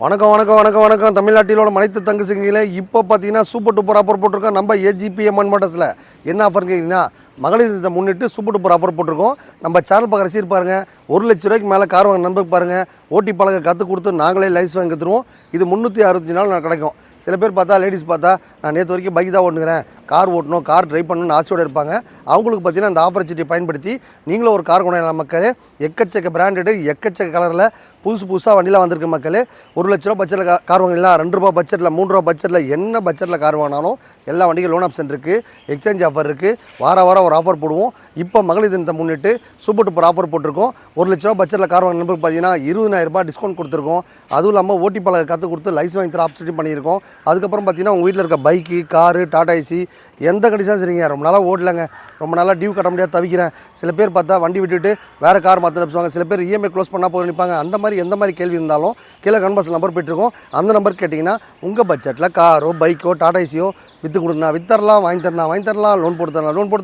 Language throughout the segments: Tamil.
வணக்கம் வணக்கம் வணக்கம் வணக்கம் தமிழ்நாட்டிலோட மனித தங்கு சிங்கில இப்போ பார்த்தீங்கன்னா சூப்பர் டூப்பர் ஆஃபர் போட்டிருக்கோம். நம்ம ஏஜிபிஎம்என் மோட்டர்ஸில் என்ன ஆஃபர் கேட்டிங்கன்னா மகளிர் தினத்தை முன்னிட்டு சூப்பர் டூப்பர் ஆஃபர் போட்டிருக்கோம். நம்ம சேனல் பார்க்குற சீர் பாருங்கள். 1,00,000 மேலே கார் வாங்க நண்பருக்கு பாருங்கள். ஓட்டி பழக கற்றுக் கொடுத்து நாங்களே லைசன்ஸ் வாங்கி தருவோம். இது 365 நாள் கிடைக்கும். சில பேர் பார்த்தா லேடிஸ் பார்த்தா நான் நேற்று வரைக்கும் பைக் தான் ஓட்டுங்கிறேன், கார் ஓட்டணும், கார் ட்ரைவ் பண்ணணும்னு ஆசையோடு இருப்பாங்க. அவங்களுக்கு பார்த்தீங்கன்னா இந்த ஆப்பர்ச்சுனிட்டியை பயன்படுத்தி நீங்களும் ஒரு கார் கொண்டாடலாம் மக்களே. எக்கச்சக்க பிராண்டடு, எக்கச்சக்க கலரில் புதுசாக வண்டிலாம் வந்திருக்கு மக்களே. 1,00,000 பட்ஜெட்டில் கார் வாங்கலாம், ₹2 பட்ஜெட்டில், ₹3 பட்ஜெட்டில், என்ன பட்ஜெட்டில் கார் வாங்கினாலும் எல்லா வண்டிக்கும் லோன் ஆப்ஷன் இருக்குது, எக்ஸ்சேஞ்ச் ஆஃபர் இருக்குது. வாரம் ஒரு ஆஃபர் போடுவோம். இப்போ மகளிர் தினத்தை முன்னிட்டு சூப்பர் டூப்பர் ஆஃபர் போட்டிருக்கோம். ₹1,00,000 பட்ஜெட்டில் கார் வாங்கின நம்பருக்கு பார்த்தீங்கன்னா ₹20,000 டிஸ்கவுண்ட் கொடுத்துருக்கோம். அதுவும் இல்லாமல் ஓட்டி பழக கற்றுக் கொடுத்து லைசன்ஸ் வாங்கி தர ஆப்ஷன் பண்ணியிருக்கோம். அதுக்கப்புறம் பார்த்தீங்கன்னா உங்கள் வீட்டில் இருக்க பைக்கு, காரு, டாடா ஏசி எந்த கண்டிஷனும் சரிங்க, ரொம்ப நாளாக ஓடலைங்க, ரொம்ப நாளாக டியூ கட்ட முடியாது தவிக்கிறேன். சில பேர் பார்த்தா வண்டி விட்டுட்டு வேறு கார் மாற்ற நினைப்பாங்க. சில பேர் இஎம்ஐ க்ளோஸ் பண்ணால் போய் நினைப்பாங்க. அந்த மாதிரி எந்த மாதிரி கேள்வி இருந்தாலும் கீழே கன்பாஸ் நம்பர் போய்ட்டுருக்கோம். அந்த நம்பர் கேட்டிங்கன்னா உங்கள் பட்ஜெட்டில் காரோ, பைக்கோ, டாடா ஏசியோ விற்று கொடுங்க, வித்தரலாம், வாங்கி தரலாம், லோன் போட்டு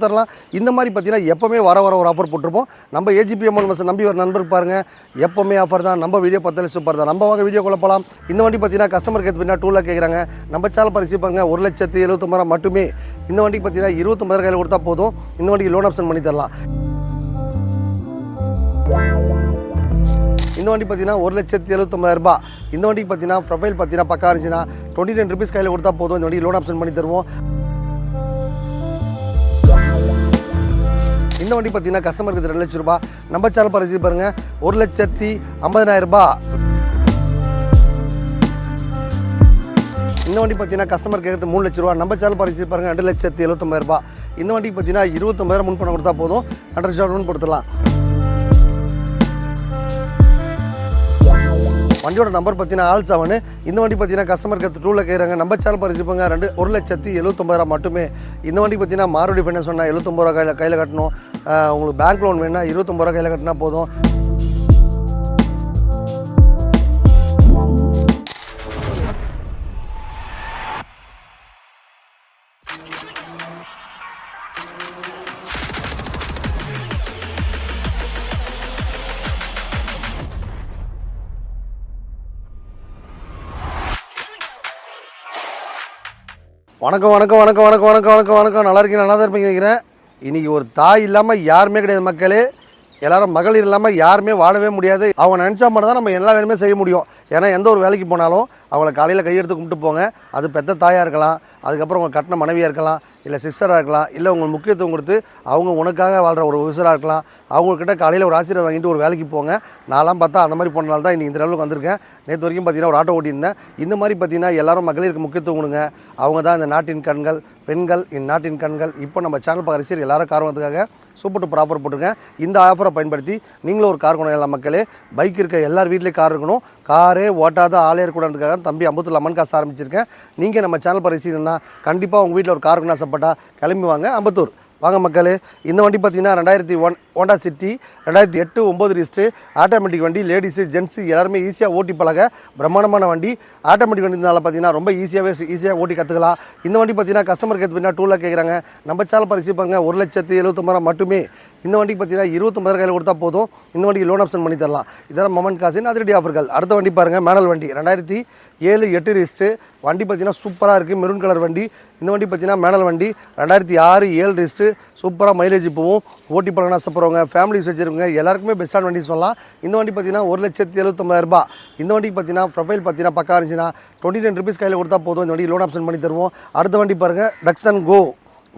தரலாம். இந்த மாதிரி பார்த்தீங்கன்னா எப்போவுமே வர ஒரு ஆஃபர் போட்டிருப்போம். நம்ம ஏஜிபிஎம்என் பஸ் நம்பி ஒரு நண்பருக்கு பாருங்கள், எப்போவுமே ஆஃபர் தான். நம்ம வீடியோ பார்த்தாலே சூப்பர் தான். நம்ம வாங்க வீடியோ கொள்ளப்பலாம். இந்த வண்டி பார்த்தீங்கன்னா கஸ்டமர் கேட்டு பின்னா 2 லேக் கேட்குறாங்க. நம்ம சேனல் பரிசீலிப்பாங்க. 1,79,000 மட்டுமே. இந்த வண்டிக்கு பார்த்தீங்கன்னா 29,000 கையில் கொடுத்தா போதும். இந்த வண்டிக்கு லோன் ஆப்ஷன் பண்ணி தரலாம். இந்த வண்டி பார்த்தீங்கன்னா 1,79,000. இந்த வண்டிக்கு பார்த்தீங்கன்னா ப்ரொஃபைல் பார்த்தீங்கன்னா பக்கா இருந்துச்சுன்னா ₹29 கையில் கொடுத்தா போதும். இந்த வண்டிக்கு லோன் ஆப்ஷன் பண்ணி தருவோம். இந்த வண்டி பார்த்தீங்கன்னா கஸ்டமருக்கு ₹2,00,000. நம்ம சேனல் பரிசீலி பாருங்கள், ₹1,50,000. இந்த வண்டி பார்த்தீங்கன்னா கஸ்டமர் கேட்குறது ₹3,00,000. நம்ம சேனல் பரிசீலி பாருங்கள், ₹2,79,000. இந்த வண்டிக்கு பார்த்தீங்கன்னா 29,000 முன் பணம் கொடுத்தா போதும். 100,000 முன் கொடுத்துடலாம். வண்டியோட நம்பர் பார்த்தீங்கன்னா R7. இந்த வண்டி பார்த்தீங்கன்னா கஸ்டமர் கேட்டு 2 லேக் கேட்குறாங்க. நம்ம சேனல் பரிசீலிப்பாங்க, ₹1,79,000 மட்டுமே. இந்த வண்டி பார்த்தீங்கன்னா மாருடி ஃபைனான்ஸ் சொன்னால் ₹79 கையில் கட்டணும். உங்களுக்கு பேங்க் லோன் வேணுன்னா ₹29 கையில் கட்டினா போதும். வணக்கம் வணக்கம் வணக்கம் வணக்கம் வணக்கம் வணக்கம் வணக்கம் நல்லா இருக்கீங்க, நல்லா தான் இருப்பீங்க நினைக்கிறேன். இன்றைக்கி ஒரு தாய் இல்லாமல் யாருமே கிடையாது மக்களே. எல்லோரும் மகளிர் இல்லாமல் யாருமே வாழவே முடியாது. அவங்க நினச்சா மட்டும் தான் நம்ம எல்லா வேலையுமே செய்ய முடியும். ஏன்னா எந்த ஒரு வேலைக்கு போனாலும் அவங்கள காலையில் கையெடுத்து கும்பிட்டு போங்க. அது பெத்த தாயாக இருக்கலாம், அதுக்கப்புறம் உங்கள் கட்டின மனைவியாக இருக்கலாம், இல்லை சிஸ்டராக இருக்கலாம், இல்லை உங்களுக்கு முக்கியத்துவம் கொடுத்து அவங்க உனக்காக வாழ்கிற ஒரு விவசாயியாக இருக்கலாம். அவங்கக்கிட்ட காலையில் ஒரு ஆசீர்வாதம் வாங்கிட்டு ஒரு வேலைக்கு போங்க. நான்லாம் பார்த்தா அந்த மாதிரி போனால தான் இன்றைக்கி இந்த லெவலுக்கு வந்திருக்கேன். நேற்று வரைக்கும் பார்த்தீங்கன்னா ஒரு ஆட்டோ ஓட்டியிருந்தேன். இந்த மாதிரி பார்த்தீங்கன்னா எல்லோரும் மகளிருக்கு முக்கியத்துவம் கொடுங்க. அவங்க தான் இந்த நாட்டின் கண்கள், பெண்கள் இந்நாட்டின் கண்கள். இப்போ நம்ம சேனல் பார்க்குற சரி எல்லாரும் கார் வாங்கிறதுக்காக சூப்பர் டூப்பர் ஆஃபர் போட்டிருக்கேன். இந்த ஆஃபரை பயன்படுத்தி நீங்களும் ஒரு கார் கொண்டாடலாம் மக்களே. பைக் இருக்க எல்லார் வீட்லேயும் கார் இருக்கணும். காரே ஓட்டாத ஆளே இருக்கக்கூடாதுக்காக தம்பி அம்பத்தூர் லெமன் காசு ஆரம்பிச்சிருக்கேன். நீங்கள் நம்ம சேனல் பரிசீலனா கண்டிப்பாக உங்கள் வீட்டில் ஒரு கார் கொண்டு ஆசைப்பட்டா கிளம்பி வாங்க அம்பத்தூர் வாங்க மக்களே. இந்த வண்டி பார்த்தீங்கன்னா 2001 ஹோண்டா சிட்டி, 2008 9 ரிஜிஸ்ட்ரு, ஆட்டோமேட்டிக் வண்டி. லேடிஸு ஜென்ஸு எல்லாருமே ஈஸியாக ஓட்டி பழக பிரம்மாண்டமான வண்டி. ஆட்டோமேட்டிக் வண்டினால பார்த்தீங்கன்னா ரொம்ப ஈஸியாக ஓட்டி கற்றுக்கலாம். இந்த வண்டி பார்த்தீங்கன்னா கஸ்டமர் கேட்டு பார்த்தீங்கன்னா 2 லேக் கேட்குறாங்க. நம்ம சேனல் பரிசீலிப்பாங்க, ₹1,79,000 மட்டுமே. இந்த வண்டிக்கு பார்த்தீங்கன்னா 29,000 கையில் கொடுத்தா போதும். இந்த வண்டிக்கு லோன் ஆப்ஷன் பண்ணி தரலாம். இதெல்லாம் மொமெண்ட் காசின் அதிரடி ஆஃபர்கள். அடுத்த வண்டி பாருங்கள், மேனல் வண்டி 2007 8 ரிஜிஸ்ட்ரு. வண்டி பார்த்தீங்கன்னா சூப்பராக இருக்குது, மெரூன் கலர் வண்டி. இந்த வண்டி பார்த்தீங்கன்னா மேனல் வண்டி 2006 7 ரிஜிஸ்ட்ரு. சூப்பராக மைலேஜ் போகும். ஓட்டி பழகினா ஆசைப்படுறவங்க, ஃபேமிலிஸ் வச்சுருக்கவங்க எல்லாருக்குமே பெஸ்ட்டான வண்டி சொல்லலாம். இந்த வண்டி பார்த்தீங்கன்னா ₹1,79,000. இந்த வண்டிக்கு பார்த்தீங்கன்னா ப்ரொஃபைல் பார்த்தீங்கன்னா பக்கா இருந்துச்சுன்னா ₹29 கையில் கொடுத்தா போதும். இந்த வண்டி லோன் ஆப்ஷன் பண்ணி தருவோம். அடுத்த வண்டி பாருங்கள், டக்ஸன் கோ.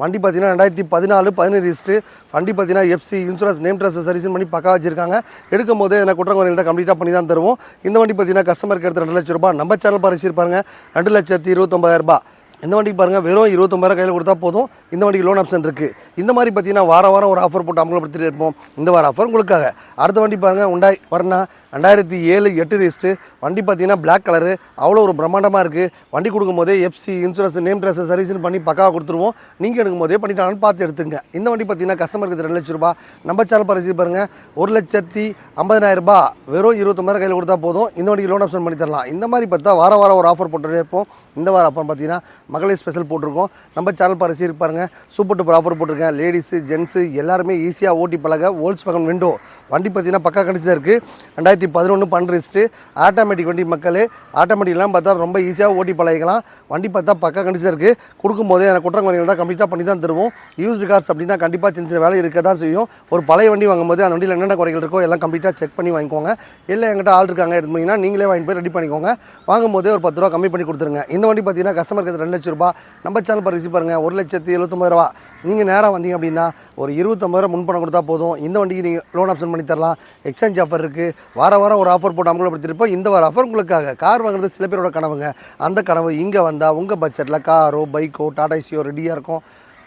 வண்டி பார்த்தீங்கன்னா 2014 17 ரிஜிஸ்ட்ரு. வண்டி பார்த்தீங்கன்னா FC insurance name trust service பண்ணி பக்கா வச்சிருக்காங்க. எடுக்கும் போது எனக்கு குற்றங்குறைகள் தான் கம்ப்ளீட்டாக பண்ணி தான் தருவோம். இந்த வண்டி பார்த்தீங்கன்னா கஸ்டமருக்கு எடுத்து ₹2,00,000. நம்ம சேனல் பரிசீலிப்பாருங்க, ₹2,29,000. இந்த வண்டிக்கு பாருங்கள், வெறும் ₹29,000 கையில் கொடுத்தா போதும். இந்த வண்டிக்கு லோன் ஆப்ஷன் இருக்குது. இந்த மாதிரி பார்த்தீங்கன்னா வாரம் ஒரு ஆஃபர் போட்டு அமல்படுத்திட்டு இருப்போம். இந்த வார ஆஃபர் உங்களுக்காக. அடுத்த வண்டி பாருங்கள், உண்டாய் வர்ணா 2007 8 ரிஜிஸ்ட்ரு. வண்டி பார்த்தீங்கன்னா பிளாக் கலரு, அவ்வளோ ஒரு பிரம்மாண்டமாக இருக்குது. வண்டி கொடுக்கும் போதே FC insurance name trust service பண்ணி பக்காவாக கொடுத்துருவோம். நீங்கள் எடுக்கும் போதே பண்ணிட்டாங்கன்னு பார்த்து எடுத்துங்க. இந்த வண்டி பார்த்தீங்கன்னா கஸ்டமருக்கு ₹2,00,000. நம்ம சேனல் பரிசீலி பாருங்கள், ₹1,50,000. வெறும் ₹29,000 கையில் கொடுத்தா போதும். இந்த வண்டிக்கு லோன் ஆப்ஷன் பண்ணி தரலாம். இந்த மாதிரி பார்த்தா வாரம் ஒரு ஆஃபர் போட்டுட்டே இருப்போம். இந்த வாரம் ஆஃபர் பார்த்தீங்கன்னா மகளிர் ஸ்பெஷல் போட்டிருக்கோம். நம்ம சேனல் பரிசு இருப்பாருங்க. சூப்பர் டூப்பர் ஆஃபர் போட்டிருக்கேன். லேடிஸு ஜென்ஸு எல்லாருமே ஈஸியாக ஓட்டி பழக. வோல்க்ஸ்வேகன் விண்டோ வண்டி பார்த்தீங்கன்னா பக்கா கண்டிஷன் இருக்குது. 2011 12 ஆட்டோமேட்டிக் வண்டி மக்களே. ஆட்டோமேட்டிக்லாம் பார்த்தா ரொம்ப ஈஸியாக ஓட்டி பழகிக்கலாம். வண்டி பார்த்தா பக்கா கண்டிஷன் இருக்குது. கொடுக்கும்போதே எனக்கு குற்றங்குறைகள் தான் கம்ப்ளீட்டாக பண்ணி தான் தருவோம். யூஸ்டு கார்ஸ் அப்படின்னா கண்டிப்பாக சின்ன சின்ன வேலை இருக்க தான் செய்யும். ஒரு பழைய வண்டி வாங்கும்போது அந்த வண்டியில் என்னென்ன குறைகள் இருக்கோ எல்லாம் கம்ப்ளீட்டாக செக் பண்ணி வாங்கிக்கோங்க. இல்லை எங்கிட்ட ஆள் இருக்காங்க எடுத்து போனீங்கன்னா நீங்களே வாங்கி போய் ரெடி பண்ணிக்கோங்க. வாங்கும்போதே ஒரு 10 ரூபா கம்மி பண்ணி கொடுத்துருங்க. இந்த வண்டி பார்த்தீங்கன்னா கஸ்டமருக்கு 2 லட்சம் ரூபா. நம்ம சேனல் பரிசு பாருங்கள் 1,79,000 ரூபா. நீங்கள் நேராக வந்தீங்க அப்படின்னா ஒரு 25,000 ரூபா முன்பணம் கொடுத்தா போதும். இந்த வண்டிக்கு நீங்கள் லோன் ஆப்ஷன் பண்ணி தரலாம். எக்ஸ்சேஞ்ச் ஆஃபர் இருக்குது. வாரம் ஒரு ஆஃபர் போட்டு அமல்படுத்திருப்போம். இந்த வார ஆஃபர் உங்களுக்காக. கார் வாங்குறது சில பேரோட கனவுங்க. அந்த கனவு இங்கே வந்தால் உங்கள் பட்ஜெட்டில் காரோ பைக்கோ டாடா ஏசியோ ரெடியாக இருக்கும்.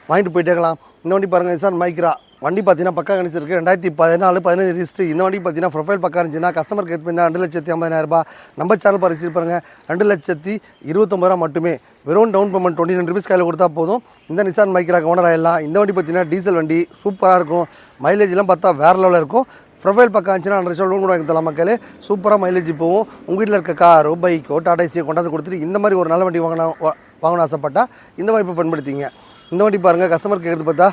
வாங்கிட்டு போயிட்டே இருக்கலாம். இந்த வண்டி பாருங்கள் நிசான் மைக்ரா வண்டி பார்த்தீங்கன்னா பக்கா கணிச்சிருக்கு. 2014 15 ரிஜிஸ்ட்ரு. இந்த வண்டி பார்த்தீங்கன்னா ப்ரொஃபைல் பக்கா இருந்துச்சுன்னா கஸ்டமருக்கு எடுத்து பண்ணால் 2,50,000 ரூபா. நம்ம சேனல் பரிசு பாருங்கள் 2,29,000 ரூபா மட்டுமே. வெறும் டவுன் பேமெண்ட் 22 ருபீஸ் கையில் கொடுத்தா போதும். இந்த நிசான் மைக்ராக்கு ஓனர் ஆகிடலாம். இந்த வண்டி பார்த்தீங்கன்னா டீசல் வண்டி சூப்பராக இருக்கும். மைலேஜ்லாம் பார்த்தா வேறு லெவலில் இருக்கும். ப்ரொஃபைல் பக்கம் இருந்துச்சுன்னா 2 லட்சம் லோன் கூட வாங்கி தரலாம் மக்களே. சூப்பராக மைலேஜ் போகும். உங்கள் வீட்டில் இருக்க காரோ பைக்கோ டாடா ஏசியோ கொண்டாந்து கொடுத்துட்டு இந்த மாதிரி ஒரு நல்ல வண்டி வாங்கணும் ஆசைப்பட்டால் இந்த வாய்ப்பை பயன்படுத்திங்க. இந்த வண்டி பாருங்கள் கஸ்டமர் கேட்குறது பார்த்தா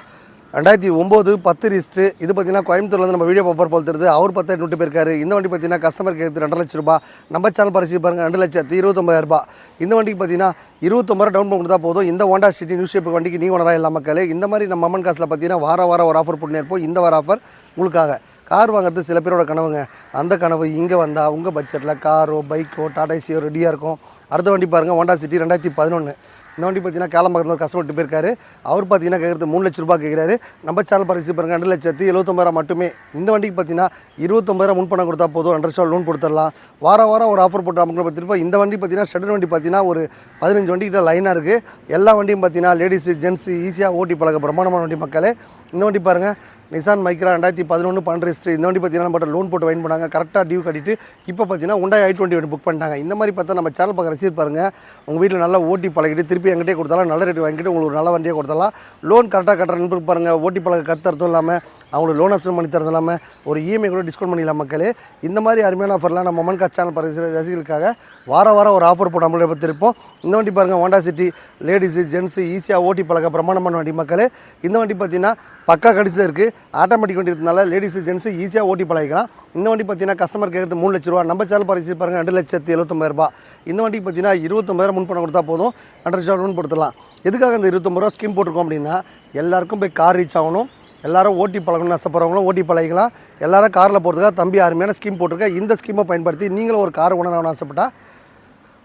2009 10 ரிஜிஸ்ட்ரு. இது பார்த்தீங்கன்னா கோயம்புத்தூர்லேருந்து நம்ம வீடியோ பார்ப்பர் போல் தருது. அவர் 10 விட்டு போயிருக்காரு. இந்த வண்டி பார்த்தீங்கன்னா கஸ்டமர் கேட்குறது 2 லட்சம் ரூபா. நம்ம சேனல் பரிசு பாருங்கள் 2,29,000 ரூபா. இந்த வண்டிக்கு பார்த்தீங்கன்னா 29 டவுன் பேமெண்ட் கொடுத்தா போதும். இந்த ஹோண்டா சிட்டி நியூஸ் ஷேப் வண்டிக்கு நீங்கள் ஓனராக இல்லை மக்களே. இந்த மாதிரி நம்ம அம்மன் காசில் பார்த்தீங்கன்னா வாரம் ஒரு ஆஃபர் போட்டுனே இருப்போம். இந்த வார ஆஃபர் உங்களுக்காக. கார் வாங்குறது சில பேரோட கனவுங்க. அந்த கனவு இங்கே வந்தால் உங்கள் பட்ஜெட்டில் காரோ பைக்கோ டாடா ஏசியோ ரெடியாக இருக்கும். அடுத்த வண்டி பாருங்கள் ஹோண்டா சிட்டி 2011. இந்த வண்டி பார்த்தீங்கன்னா கேளம்பக்கத்தில் ஒரு கஸ்டமர் விட்டு போயிருக்காரு. அவர் பார்த்தீங்கன்னா கேட்குறது 3 லட்ச ரூபா கேட்குறாரு. நம்ம சேனல் பரிசு பாருங்கள் 2,79,000 மட்டுமே. இந்த வண்டிக்கு பார்த்தீங்கன்னா 29,000 முன்பணம் கொடுத்தா போதும். 2 லட்சம் லோன் கொடுத்துடலாம். வாரம் ஒரு ஆஃபர் போட்டு நமக்கு பார்த்துருப்போம். இந்த வண்டி பார்த்தீங்கன்னா ஷெட்யூல் வண்டி பார்த்தீங்கன்னா ஒரு 15 வண்டிக்கிட்ட லைனாக இருக்குது. எல்லா வண்டியும் பார்த்தீங்கன்னா லேடிஸு ஜென்ஸு ஈஸியாக ஓட்டி பழக பிரமாண்டமான வண்டி மக்களே. இந்த வண்டி பாருங்கள் நிசான் மைக்ரா 2011 12 ரிஜிஸ்ட்ரு. இந்த வண்டி பார்த்தீங்கன்னா நம்ம லோன் போட்டு வாங்கி போனாங்க. கரெக்டாக டியூ கட்டிட்டு இப்போ பார்த்தீங்கன்னா Hyundai i20 வண்டி புக் பண்ணிட்டாங்க. இந்த மாதிரி பார்த்தா நம்ம சேனல் பக்கம் ரசீது பாருங்கள். உங்கள் வீட்டில் நல்லா ஓட்டி பழகிட்டு திருப்பி எங்கிட்டே கொடுத்தாலும் நல்ல ரேட்டு வாங்கிட்டு உங்களுக்கு ஒரு நல்ல வண்டியை கொடுத்தலாம். லோன் கரெக்டாக கட்டுற நண்பருக்கு பாருங்கள். ஓட்டி பழக கற்றுறதும் இல்லாமல் அவங்களுக்கு லோன் ஆப்ஷன் பண்ணி தரது இல்லாமல் ஒரு இஎம்ஐ கூட டிஸ்கவுண்ட் பண்ணிடலாம் மக்களே. இந்த மாதிரி அருமையான ஆஃபர்லாம் நம்ம அம்மன் காசு சேனல் பரிசு ரசிகளுக்காக வாரம் ஒரு ஆஃபர் போட்டு நம்மளை பற்றிருப்போம். இந்த வண்டி பாருங்கள் ஹோண்டா சிட்டி லேடிஸு ஜென்ஸு ஈஸியாக ஓட்டி பழக பிரமாண்டமான வண்டி மக்களே. இந்த வண்டி பார்த்தீங்கன்னா பக்கா கடிச்சு இருக்குது. ஆட்டோமேட்டிக் வண்டி இருக்கிறதுனால லேடிஸு ஜென்ஸு ஈஸியாக ஓட்டி பழகிக்கலாம். இந்த வண்டி பார்த்தீங்கன்னா கஸ்டமர் கேட்குறது 3 லட்ச ரூபா. நம்ம சேனல் பரிசு பாருங்கள் 2,79,000 ரூபா. இந்த வண்டிக்கு பார்த்தீங்கன்னா 29,000 முன்பணம் கொடுத்தா போதும். 2 லட்சம் லோன் கொடுத்துடலாம். எதுக்காக இந்த 29 ரூபா ஸ்கீம் போட்டிருக்கோம் அப்படின்னா எல்லாருக்கும் போய் கார் ரீச் ஆகணும். எல்லாரும் ஓட்டி பழகணும்னு ஆசைப்படுறவங்களும் ஓட்டி பழகிக்கலாம். எல்லாரும் காரில் போகிறதுக்காக தம்பி அருமையான ஸ்கீம் போட்டிருக்கேன். இந்த ஸ்கீமை பயன்படுத்தி நீங்களும் ஒரு கார் ஓனராகணும்னு ஆசைப்பட்டா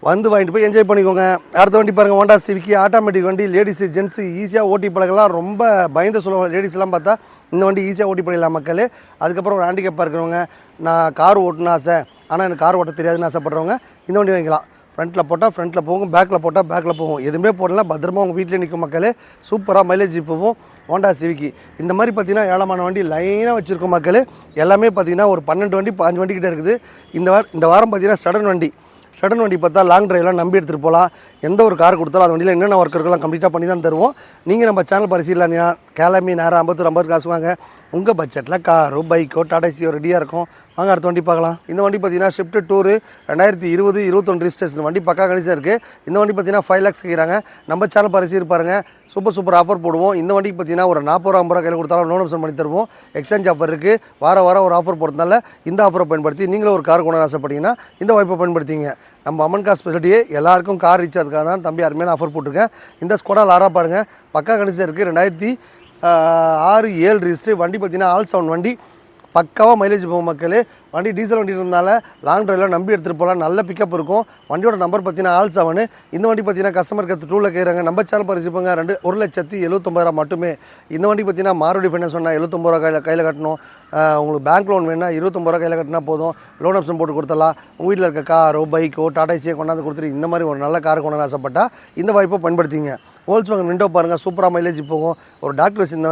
வந்து வாங்கிட்டு போய் என்ஜாய் பண்ணிக்கோங்க. அடுத்த வண்டி பாருங்கள் ஹோண்டா சிவிக்கி ஆட்டோமேட்டிக் வண்டி. லேடிஸு ஜென்ஸு ஈஸியாக ஓட்டி பழகலாம். ரொம்ப பயந்து சொல்லுவாங்க லேடிஸ்லாம் பார்த்தா இந்த வண்டி ஈஸியாக ஓட்டி பழகலாம் மக்களே. அதுக்கப்புறம் ஒரு ஹேண்டிகேப்பாக இருக்கிறவங்க நான் கார் ஓட்டணும் ஆசை ஆனால் எனக்கு கார் ஓட்ட தெரியாதுன்னு ஆசைப்படுறவங்க இந்த வண்டி வாங்கிக்கலாம். ஃப்ரண்ட்டில் போட்டால் ஃப்ரண்ட்டில் போகும், பேக்கில் போட்டால் பேக்கில் போகும். எதுவுமே போடலாம் பத்திரமா உங்கள் வீட்டிலே நிற்கும் மக்களே. சூப்பராக மைலேஜ் போகும் ஹோண்டா சிவிக்கி. இந்த மாதிரி பார்த்தீங்கன்னா ஏழமான வண்டி லைனாக வச்சுருக்கோம் மக்களே. எல்லாமே பார்த்தீங்கன்னா ஒரு 12 வண்டி 15 வண்டி கிட்டே இருக்குது. இந்த வாரம் பார்த்தீங்கன்னா சடன் வண்டி பார்த்தா லாங் ட்ரைவ்லாம் நம்பி எடுத்துகிட்டு போகலாம். எந்த ஒரு கார் கொடுத்தாலும் அந்த வண்டியில் என்னென்ன ஒர்க் இருக்கலாம் கம்ப்ளீட்டாக பண்ணி தான் தருவோம். நீங்கள் நம்ம சேனல் பரிசீலனையா கிளம்பி நேரம் 50 காசு வாங்க. உங்கள் பட்ஜெட்டில் காரோ பைக்கோ டாடா ஏசியோ ரெடியாக இருக்கும். வாங்க அடுத்த வண்டி பார்க்கலாம். இந்த வண்டி பார்த்தீங்கன்னா ஷிஃப்ட் டூரு 2020 21 ரிஜிஸ்ட்ரேஷன் வண்டி பக்கா கணிச்சாக இருக்குது. இந்த வண்டி பார்த்தீங்கன்னா 5 lakhs கேட்குறாங்க. நம்ம சேனல் பரிசீல் பாருங்கள். சூப்பர் ஆஃபர் போடுவோம். இந்த வண்டிக்கு பார்த்தீங்கன்னா ஒரு 40 ரூபா 50 ரூபா கையில் கொடுத்தாலும் லோன் ஆப்ஷன் பண்ணி தருவோம். எக்ஸ்சேஞ்ச் ஆஃபர் இருக்குது. வாரம் ஒரு ஆஃபர் போடுறதுனால இந்த ஆஃபரை பயன்படுத்தி நீங்களும் ஒரு கார் கொண்டு ஆசைப்பட்டீங்கன்னா இந்த வாய்ப்பை பயன்படுத்திங்க. நம்ம அம்மன் காசு ஸ்பெஷலிட்டியே எல்லாருக்கும் கார் ரீச் அதுக்காக தான் தம்பி அருமையான ஆஃபர் போட்டிருக்கேன். இந்த ஸ்கோடா லாரா பாருங்கள் பக்கா கணிச்சாக இருக்குது. 2006 7 ரிஜிஸ்ட்ரு. வண்டி பார்த்தீங்கன்னா ஆல் சவுண்ட் வண்டி. பக்காவாக மைலேஜ் போகும் மக்களே. வண்டி டீசல் வண்டி இருந்தால லாங் ட்ரைவில் நம்பி எடுத்துகிட்டு போகலாம். நல்ல பிக்கப் இருக்கும். வண்டியோட நம்பர் பார்த்தீங்கன்னா ஆல் 7. இந்த வண்டி பார்த்தீங்கன்னா கஸ்டமர் கேட்டு 2 கேட்குறாங்க. நம்ம சேனல் பரிசுப்பாங்க 1,79,000 மட்டுமே. இந்த வண்டி பார்த்தீங்கன்னா மாருடி ஃபைனான்ஸ் சொன்னால் 79 ரூபா கையில் கட்டணும். உங்களுக்கு பேங்க் லோன் வேணுன்னா 29 ரூபா கையில் கட்டினா போதும். லோன் ஆப்ஷன் போட்டு கொடுத்தலாம். உங்கள் வீட்டில் இருக்க காரோ பைக்கோ டாடா ஏசியோ கொண்டாந்து கொடுத்துட்டு இந்த மாதிரி ஒரு நல்ல கார் கொண்டாந்து ஆசைப்பட்டா இந்த வாய்ப்பை பயன்படுத்திங்க. வோல்க்ஸ்வேகன் விண்டோ பாருங்கள் சூப்பராக மைலேஜ் போகும். ஒரு டாக்டர் வச்சு இந்த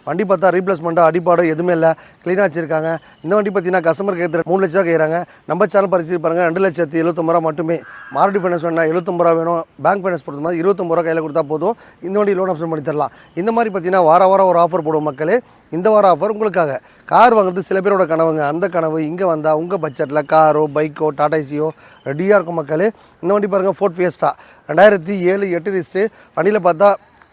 வண்டி பார்த்தா ரீப்ளேஸ்மெண்ட்டோ அடிப்பாடோ எதுவுமே இல்லை. க்ளீனாக வச்சுருக்காங்க. இந்த வண்டி பார்த்தீங்கன்னா கஸ்டமருக்கு கேட்குறது 3 லட்ச ரூபா கேட்குறாங்க. நம்ம சேனல் பரிசீலி பாருங்கள் 2,79,000 மட்டுமே. மாருதி ஃபைனான்ஸ் வேணால் 75 வேணும், பேங்க் ஃபைனான்ஸ் பொறுத்த மாதிரி 25 கையில் கொடுத்தா போதும். இந்த வண்டி லோன் ஆப்ஷன் பண்ணி தரலாம். இந்த மாதிரி பார்த்தீங்கன்னா வாரம் ஒரு ஆஃபர் போடுவோம் மக்களே. இந்த வார ஆஃபர் உங்களுக்காக. கார் வாங்குறது சில பேரோட கனவுங்க. அந்த கனவு இங்கே வந்தால் உங்கள் பட்ஜெட்டில் காரோ பைக்கோ டாடா ஏசியோ ரெடியாக இருக்கும் மக்களே. இந்த வண்டி பாருங்கள் ஃபோர்ட் ஃபியஸ்டா 2007 8 ரிஜிஸ்ட்ரு. வண்டியில் பார்த்தா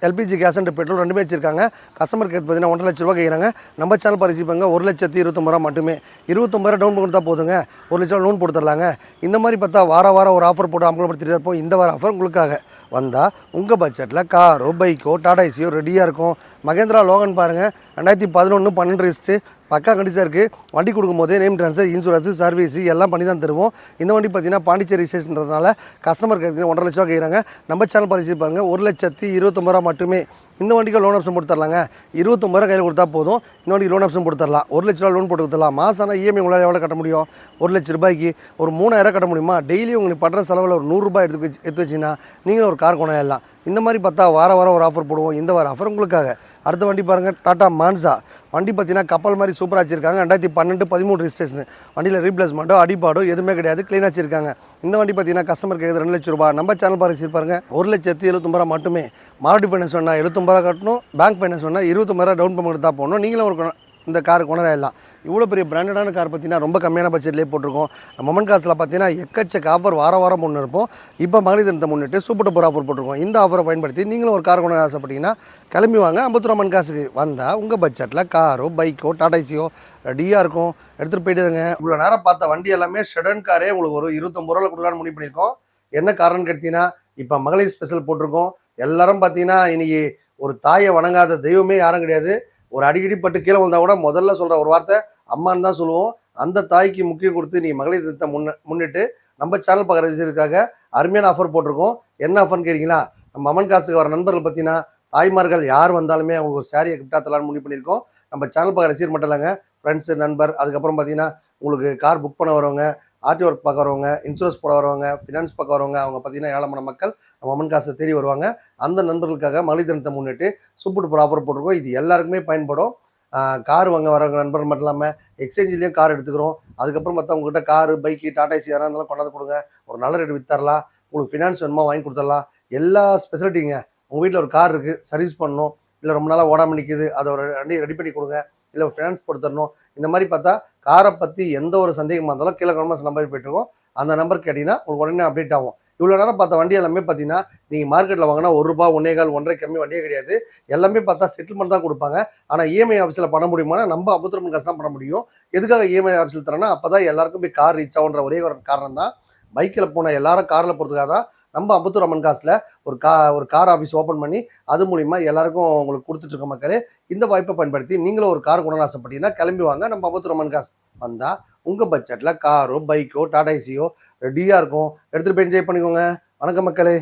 எல்பிஜி கேஸ் அண்ட் பெட்ரோல் ரெண்டுமே வச்சிருக்காங்க. கஸ்டமர் கேட் பார்த்தீங்கன்னா 1,50,000 லட்ச ரூபா கேட்குறாங்க. நம்ம சேனல் பரிசீலிப்பாங்க 1,29,000 மட்டுமே. 25,000 டவுன் கொடுத்தா போதுங்க, 1 லட்சம் லோன் போட்டு தரலாங்க. இந்த மாதிரி பார்த்தா வாரம் ஒரு ஆஃபர் போட்டு அமல்படுத்திட்டு இருப்போம். இந்த வார ஆஃபர் உங்களுக்காக வந்தால் உங்கள் பட்ஜெட்டில் காரோ பைக்கோ டாடா ஏசியோ ரெடியாக இருக்கும். மகேந்திரா லோகன் பாருங்கள் 2011 12 ரிஜிஸ்ட்ரு பக்கா கண்டிஷனாக இருக்குது. வண்டி கொடுக்கும்போதே நேம் ட்ரான்ஸ்ஃபர் இன்சூரன்ஸு சர்வீஸு எல்லாம் பண்ணி தான் தருவோம். இந்த வண்டி பார்த்தீங்கன்னா பாண்டிச்சேரி ரிஜிஸ்ட்ரேஷன்றதுனால கஸ்டமர் கேட்குறது 1,50,000 லட்ச ரூபா கேட்குறாங்க. நம்ம சேனல் பரிசீலிப்பாங்க 1,29,000 மட்டுமே. இந்த வண்டிக்கு லோன் ஆப்ஷன் போட்டு தரலாங்க. 25,000 கையில் கொடுத்தா போதும். இந்த வண்டிக்கு லோன் ஆப்ஷன் போட்டு தரலாம். 1 லட்ச ரூபா லோன் போட்டு கொடுத்துடலாம். மாதம் ஆனால் இஎம்ஐ உங்களால் எவ்வளோ கட்ட முடியும்? 1 லட்ச ரூபாய்க்கு ஒரு 3,000 கட்ட முடியுமா? டெய்லி உங்களுக்கு பண்ணுற செலவில் ஒரு 100 ரூபாய் எடுத்து வச்சிங்கன்னா நீங்களும் ஒரு கார் கொண்டாடலாம். இந்த மாதிரி பார்த்தா வாரம் ஒரு ஆஃபர் போடுவோம். இந்த வார ஆஃபர் உங்களுக்காக. அடுத்த வண்டி பாருங்கள் டாடா மான்சா. வண்டி பார்த்தீங்கன்னா கப்பல் மாதிரி சூப்பராக வச்சிருக்காங்க. 2012 13 ரிஜிஸ்ட்ரேஷன். வண்டியில் ரீப்ளேஸ்மெண்ட்டோ அடிப்பாடோ எதுவுமே கிடையாது, க்ளீனாக வச்சிருக்காங்க. இந்த வண்டி பார்த்தீங்கன்னா கஸ்டமர் கேட்குறது 2 லட்ச ரூபா. நம்ம சேனல் பரிசீலிப்பாருங்க 1,79,000 மட்டுமே. மாருதி ஃபைனான்ஸ் சொன்னால் 75 கட்டணும், பேங்க் ஃபைனான்ஸ் சொன்னால் 25,000 டவுன் பேமெண்ட் எடுத்தால் போகணும். நீங்களும் ஒரு இந்த கார் கொண்டாடலாம். இவ்வளோ பெரிய பிராண்டடான கார் பார்த்தீங்கன்னா ரொம்ப கம்மியான பட்ஜெட்லேயே போட்டிருக்கோம். மொமெண்ட் காசில் பார்த்தீங்கன்னா எக்கச்சக்க ஆஃபர் வாரம் ஒன்று இருப்போம். இப்போ மகளிர் தினத்தை முன்னிட்டு சூப்பர் டூப்பர் ஆஃபர் போட்டிருக்கோம். இந்த ஆஃபரை பயன்படுத்தி நீங்களும் ஒரு கார் கொண்டு ஆசைப்பட்டீங்கன்னா கிளம்பி வாங்க. 50 ரூபா மண் காசுக்கு வந்தால் உங்கள் பட்ஜெட்டில் காரோ பைக்கோ டாடா ஏசியோ ரெடியாக இருக்கும், எடுத்துகிட்டு போயிட்டுருங்க. இவ்வளோ நேரம் பார்த்த வண்டி எல்லாமே ஷெடன் காரே உங்களுக்கு ஒரு 25 ரூபாவில் கொடுக்கலான்னு முடிவு பண்ணியிருக்கோம். என்ன காரணம்னு கேட்டிங்கன்னா இப்போ மகளிர் ஸ்பெஷல் போட்டிருக்கோம். எல்லாரும் பார்த்தீங்கன்னா இன்றைக்கி ஒரு தாயை வணங்காத தெய்வமே யாரும் கிடையாது. ஒரு அடிக்கடி பட்டு கீழே வந்தால் கூட முதல்ல சொல்கிற ஒரு வார்த்தை அம்மான்னு தான் சொல்லுவோம். அந்த தாய்க்கு முக்கியம் கொடுத்து நீ மகளிர் தினத்தை முன்னிட்டு நம்ம சேனல் பார்க்குறதுக்காக அருமையான ஆஃபர் போட்டிருக்கோம். என்ன ஆஃபர்னு கேட்குறீங்களா? நம்ம அம்மன் காசுக்கு வர நண்பர்கள் பார்த்தீங்கன்னா தாய்மார்கள் யார் வந்தாலுமே அவங்களுக்கு ஒரு சாரியை கிஃப்டாக தரலான்னு முடிவு பண்ணியிருக்கோம். நம்ம சேனல் பார்க்குற ரசிகர் மட்டும் இல்லைங்க, ஃப்ரெண்ட்ஸு நண்பர், அதுக்கப்புறம் பார்த்தீங்கன்னா உங்களுக்கு கார் புக் பண்ண வரவங்க, ஆர்டி ஒர்க் பார்க்க வரவங்க, இன்சூரன்ஸ் போட வரவங்க, ஃபினான்ஸ் பார்க்க வரவங்க, அவங்க பார்த்தீங்கன்னா ஏழமான மக்கள் நம்ம அம்மன் காசை தேடி வருவாங்க. அந்த நண்பர்களுக்காக மகளிர் தினத்தை முன்னிட்டு சூப்பர் டூப்பர் ஆஃபர் போட்டிருக்கோம். இது எல்லாருக்குமே பயன்படும். கார் வாங்க வரவங்க நண்பர்கள் மட்டும் இல்லாமல் எக்ஸ்சேஞ்சிலையும் கார் எடுத்துக்கிறோம். அதுக்கப்புறம் பார்த்தா உங்கள்கிட்ட காரு பைக்கு டாடா ஏசி யாராக இருந்தாலும் கொண்டாந்து கொடுங்க, ஒரு நல்ல ரேட்டு வித்தரலாம். உங்களுக்கு ஃபினான்ஸ் வேணுமா வாங்கி கொடுத்துடலாம். எல்லா ஸ்பெசிலிட்டிங்க. உங்கள் வீட்டில் ஒரு கார் இருக்குது, சர்வீஸ் பண்ணணும், இல்லை ரொம்ப நாளாக ஓடாமல் நிற்கிது, அதை ஒரு வண்டி ரெடி பண்ணி கொடுங்க, இல்லை ஃபினான்ஸ் போட்டு தரணும். இந்த மாதிரி பார்த்தா காரை பற்றி எந்த ஒரு சந்தேகமாக இருந்தாலும் கீழே கவர்மெண்ட் நம்பர் போய்ட்டுருக்கோம். அந்த நம்பர் கேட்டிங்கன்னா உங்களுக்கு உடனே அப்டேட் ஆகும். இவ்வளோ நேரம் பார்த்த வண்டி எல்லாமே பார்த்தீங்கன்னா நீங்கள் மார்க்கெட்டில் வாங்கினா 1 ரூபா 1.25 1.5 கம்மி வண்டியே கிடையாது. எல்லாமே பார்த்தா செட்டில்மெண்ட் தான் கொடுப்பாங்க. ஆனால் இஎம்ஐ ஆஃபீஸில் பண்ண முடியுமானா நம்ம 50 ரூபா காசு தான் பண்ண முடியும். எதுக்காக இஎம்ஐ ஆஃபீஸில் தரேன்னா அப்போ தான் எல்லாருக்கும் போய் கார் ரீச் ஆகுன்ற ஒரே ஒரு காரணம் தான். பைக்கில் போன எல்லாரும் காரில் போகிறதுக்காக தான் நம்ம 50 ரூபா காசில் ஒரு கார் ஆஃபீஸ் ஓப்பன் பண்ணி அது மூலிமா எல்லாருக்கும் உங்களுக்கு கொடுத்துட்ருக்க மக்களே. இந்த வாய்ப்பை பயன்படுத்தி நீங்களும் ஒரு கார் கொண்டு ஆசைப்பட்டீங்கன்னா கிளம்பி வாங்க. நம்ம 50 ரூபா காசு வந்தால் உங்கள் பட்ஜெட்டில் காரோ பைக்கோ டாடா ஏசியோ ரெடியாக இருக்கும், எடுத்துகிட்டு போய் என்ஜாய் பண்ணிக்கோங்க. வணக்கம் மக்களே.